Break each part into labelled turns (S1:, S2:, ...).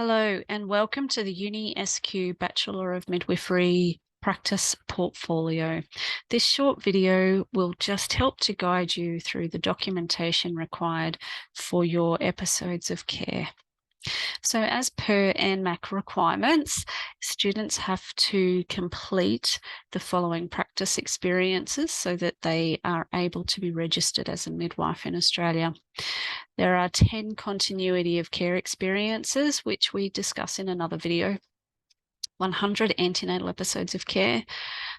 S1: Hello and welcome to the UniSQ Bachelor of Midwifery Practice Portfolio. This short video will just help to guide you through the documentation required for your episodes of care. So as per ANMAC requirements, students have to complete the following practice experiences so that they are able to be registered as a midwife in Australia. There are 10 continuity of care experiences, which we discuss in another video, 100 antenatal episodes of care,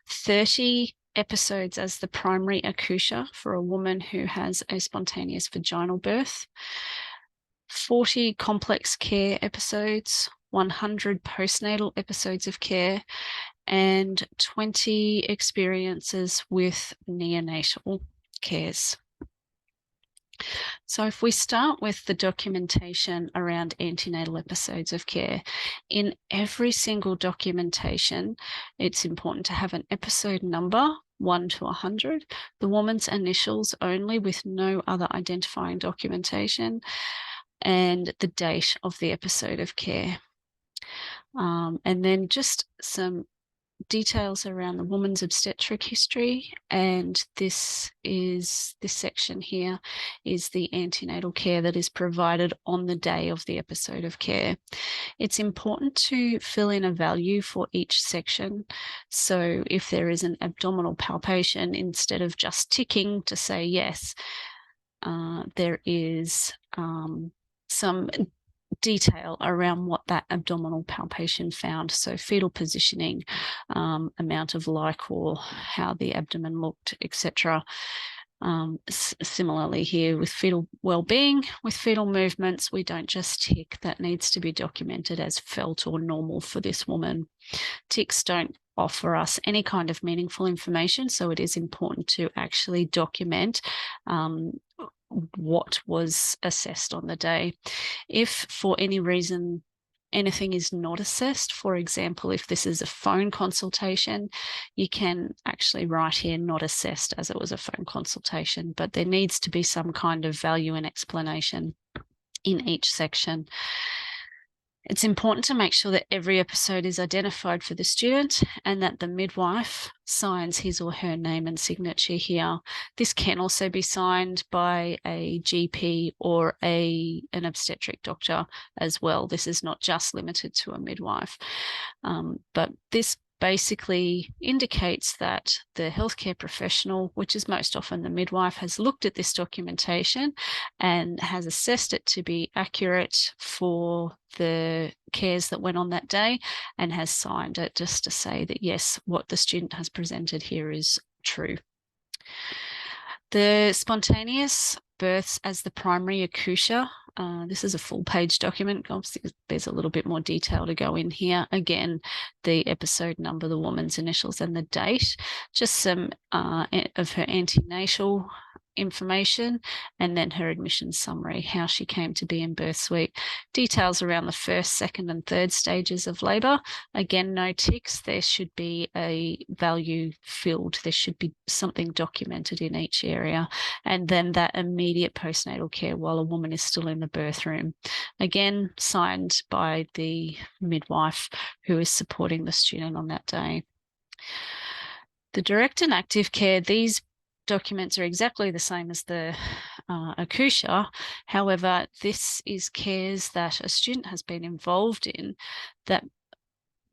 S1: 30 episodes as the primary accoucheur for a woman who has a spontaneous vaginal birth, 40 complex care episodes, 100 postnatal episodes of care, and 20 experiences with neonatal cares. So if we start with the documentation around antenatal episodes of care, in every single documentation, it's important to have an episode number, 1 to 100, the woman's initials only with no other identifying documentation, and the date of the episode of care. And then just some details around the woman's obstetric history, and this section here is the antenatal care that is provided on the day of the episode of care. It's important to fill in a value for each section. So if there is an abdominal palpation, instead of just ticking to say yes, there is some detail around what that abdominal palpation found. So fetal positioning, amount of liquor, how the abdomen looked, etc. Similarly here with fetal well-being, with fetal movements, we don't just tick. That needs to be documented as felt or normal for this woman. Ticks don't offer us any kind of meaningful information, so it is important to actually document what was assessed on the day. If for any reason anything is not assessed, for example, if this is a phone consultation, you can actually write here not assessed as it was a phone consultation, but there needs to be some kind of value and explanation in each section. It's important to make sure that every episode is identified for the student and that the midwife signs his or her name and signature here. This can also be signed by a GP or an obstetric doctor as well. This is not just limited to a midwife. But this basically indicates that the healthcare professional, which is most often the midwife, has looked at this documentation and has assessed it to be accurate for the cares that went on that day and has signed it just to say that, yes, what the student has presented here is true. The spontaneous births as the primary accoucheur. This is a full-page document. Obviously, there's a little bit more detail to go in here. Again, the episode number, the woman's initials, and the date. Just some of her antenatal information, and then her admission summary, how she came to be in birth suite. Details around the first, second, and third stages of labour. Again, no ticks. There should be a value filled. There should be something documented in each area. And then that immediate postnatal care while a woman is still in the birth room. Again, signed by the midwife who is supporting the student on that day. The direct and active care, these documents are exactly the same as the accoucheur. However, this is cares that a student has been involved in that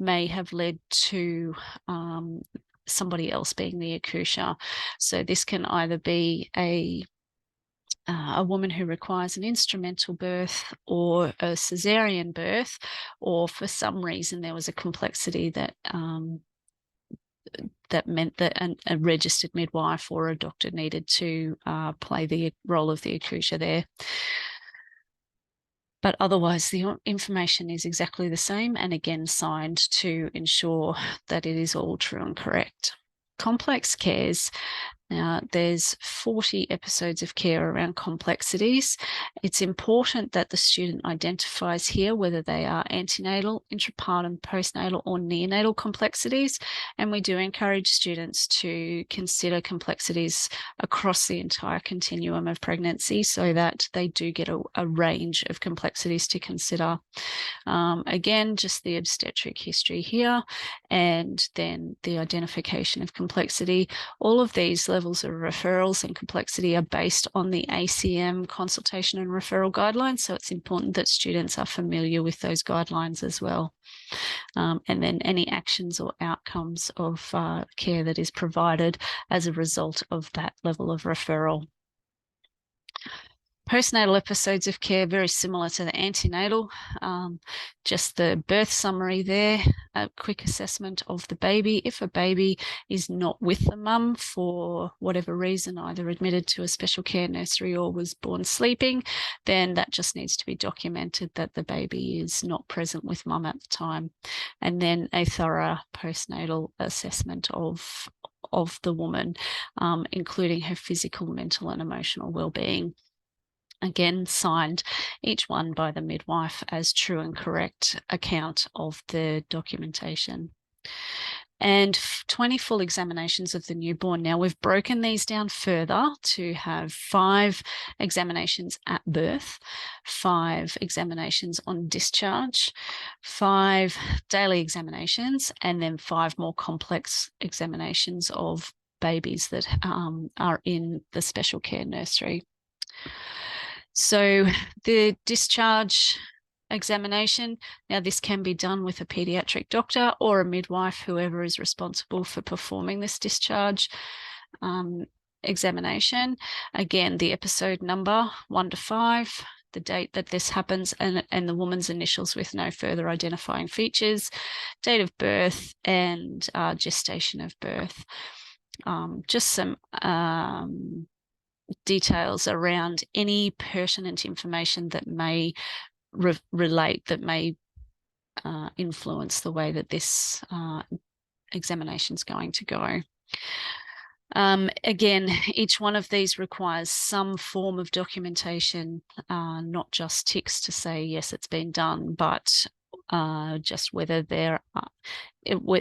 S1: may have led to somebody else being the accoucheur. So this can either be a woman who requires an instrumental birth or a cesarean birth, or for some reason there was a complexity that that meant that a registered midwife or a doctor needed to play the role of the accoucheur there. But otherwise, the information is exactly the same and again signed to ensure that it is all true and correct. Complex cares. Now, there's 40 episodes of care around complexities. It's important that the student identifies here whether they are antenatal, intrapartum, postnatal, or neonatal complexities. And we do encourage students to consider complexities across the entire continuum of pregnancy so that they do get a range of complexities to consider. Again, just the obstetric history here, and then the identification of complexity. All of these levels of referrals and complexity are based on the ACM consultation and referral guidelines. So it's important that students are familiar with those guidelines as well. And then any actions or outcomes of care that is provided as a result of that level of referral. Postnatal episodes of care, very similar to the antenatal, just the birth summary there, a quick assessment of the baby. If a baby is not with the mum for whatever reason, either admitted to a special care nursery or was born sleeping, then that just needs to be documented that the baby is not present with mum at the time. And then a thorough postnatal assessment of the woman, including her physical, mental and emotional well-being. Again, signed each one by the midwife as true and correct account of the documentation. And 20 full examinations of the newborn. Now, we've broken these down further to have 5 examinations at birth, 5 examinations on discharge, 5 daily examinations, and then 5 more complex examinations of babies that are in the special care nursery. So the discharge examination, now this can be done with a paediatric doctor or a midwife, whoever is responsible for performing this discharge examination. Again, the episode number 1 to 5, the date that this happens, and the woman's initials with no further identifying features, date of birth and gestation of birth. Just some details around any pertinent information that may relate, that may influence the way that this examination is going to go. Again, each one of these requires some form of documentation, not just ticks to say, yes, it's been done, but just whether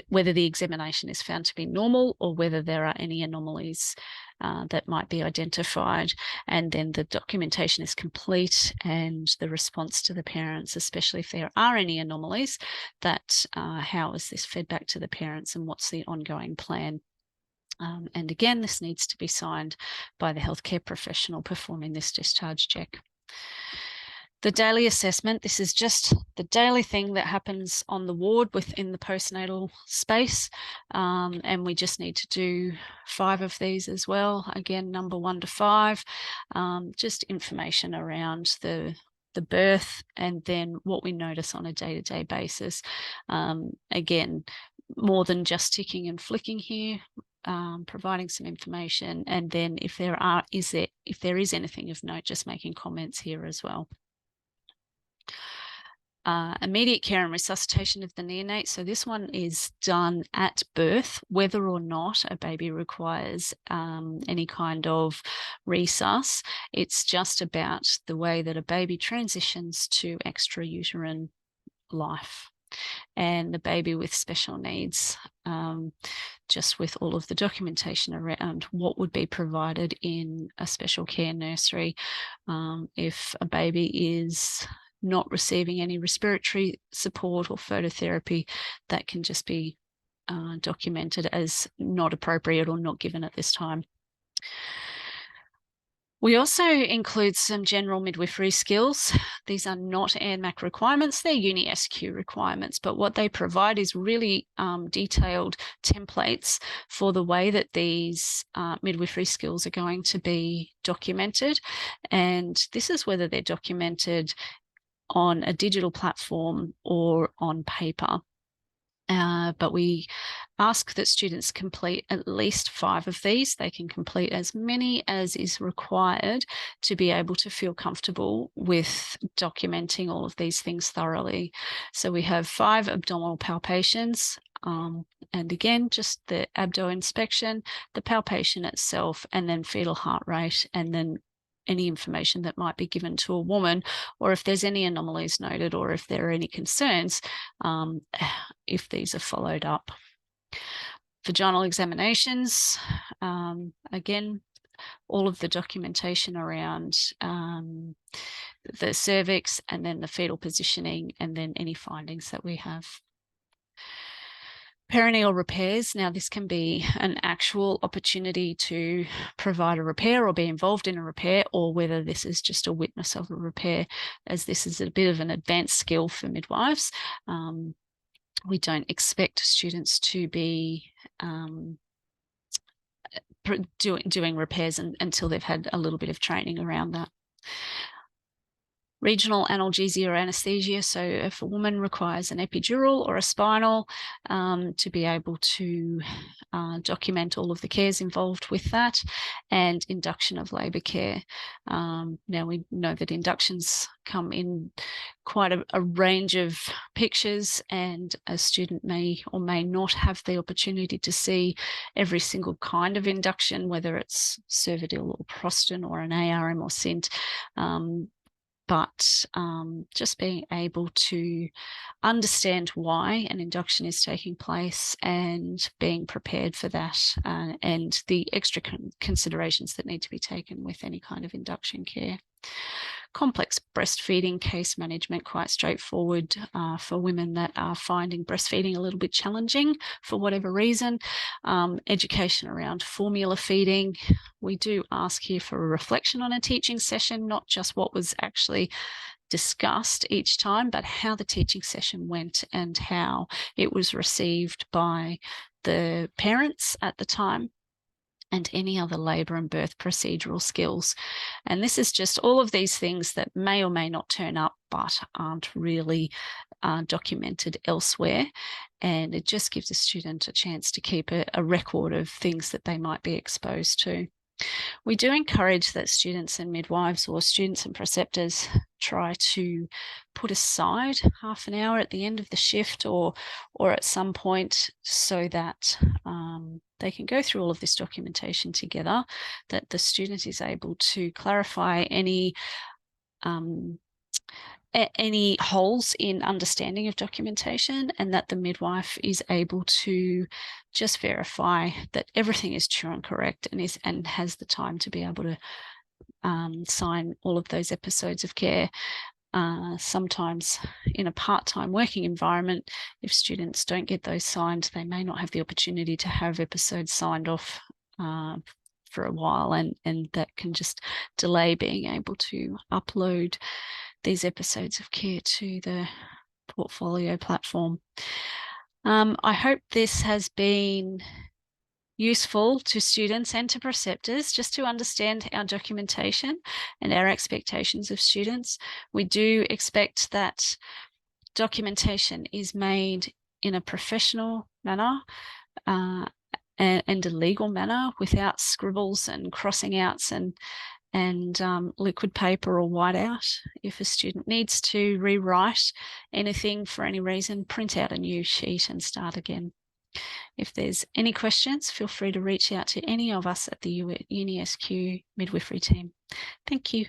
S1: whether the examination is found to be normal or whether there are any anomalies that might be identified. And then the documentation is complete and the response to the parents, especially if there are any anomalies, that how is this fed back to the parents and what's the ongoing plan. And again, this needs to be signed by the healthcare professional performing this discharge check. The daily assessment, this is just the daily thing that happens on the ward within the postnatal space. And we just need to do 5 of these as well. Again, number 1 to 5, just information around the birth and then what we notice on a day-to-day basis. Again, more than just ticking and flicking here. Providing some information, and then if there is anything of note, just making comments here as well. Immediate care and resuscitation of the neonate. So this one is done at birth, whether or not a baby requires any kind of resus. It's just about the way that a baby transitions to extrauterine life. And the baby with special needs, just with all of the documentation around what would be provided in a special care nursery. If a baby is not receiving any respiratory support or phototherapy, that can just be documented as not appropriate or not given at this time. We also include some general midwifery skills. These are not ANMAC requirements, they're Uni-SQ requirements, but what they provide is really detailed templates for the way that these midwifery skills are going to be documented. And this is whether they're documented on a digital platform or on paper. But we ask that students complete at least 5 of these. They can complete as many as is required to be able to feel comfortable with documenting all of these things thoroughly. So we have 5 abdominal palpations, And again, just the abdo inspection, the palpation itself, and then fetal heart rate, and then any information that might be given to a woman, or if there's any anomalies noted, or if there are any concerns, if these are followed up. Vaginal examinations, again, all of the documentation around the cervix, and then the fetal positioning, and then any findings that we have. Perineal repairs. Now, this can be an actual opportunity to provide a repair or be involved in a repair, or whether this is just a witness of a repair, as this is a bit of an advanced skill for midwives. We don't expect students to be doing repairs until they've had a little bit of training around that. Regional analgesia or anesthesia. So if a woman requires an epidural or a spinal, to be able to document all of the cares involved with that, and induction of labour care. Now, we know that inductions come in quite a range of pictures, and a student may or may not have the opportunity to see every single kind of induction, whether it's Cervidil or Proston or an ARM or SINT. But just being able to understand why an induction is taking place and being prepared for that, and the extra considerations that need to be taken with any kind of induction care. Complex breastfeeding case management, quite straightforward for women that are finding breastfeeding a little bit challenging for whatever reason. Education around formula feeding. We do ask here for a reflection on a teaching session, not just what was actually discussed each time, but how the teaching session went and how it was received by the parents at the time, and any other labour and birth procedural skills. And this is just all of these things that may or may not turn up, but aren't really documented elsewhere. And it just gives a student a chance to keep a record of things that they might be exposed to. We do encourage that students and midwives, or students and preceptors, try to put aside half an hour at the end of the shift or at some point, so that they can go through all of this documentation together, that the student is able to clarify any holes in understanding of documentation, and that the midwife is able to just verify that everything is true and correct, and has the time to be able to sign all of those episodes of care. Sometimes in a part-time working environment, if students don't get those signed, they may not have the opportunity to have episodes signed off for a while, and that can just delay being able to upload these episodes of care to the portfolio platform. I hope this has been useful to students and to preceptors, just to understand our documentation and our expectations of students. We do expect that documentation is made in a professional manner and a legal manner, without scribbles and crossing outs and liquid paper or whiteout. If a student needs to rewrite anything for any reason, print out a new sheet and start again. If there's any questions, feel free to reach out to any of us at the UniSQ midwifery team. Thank you.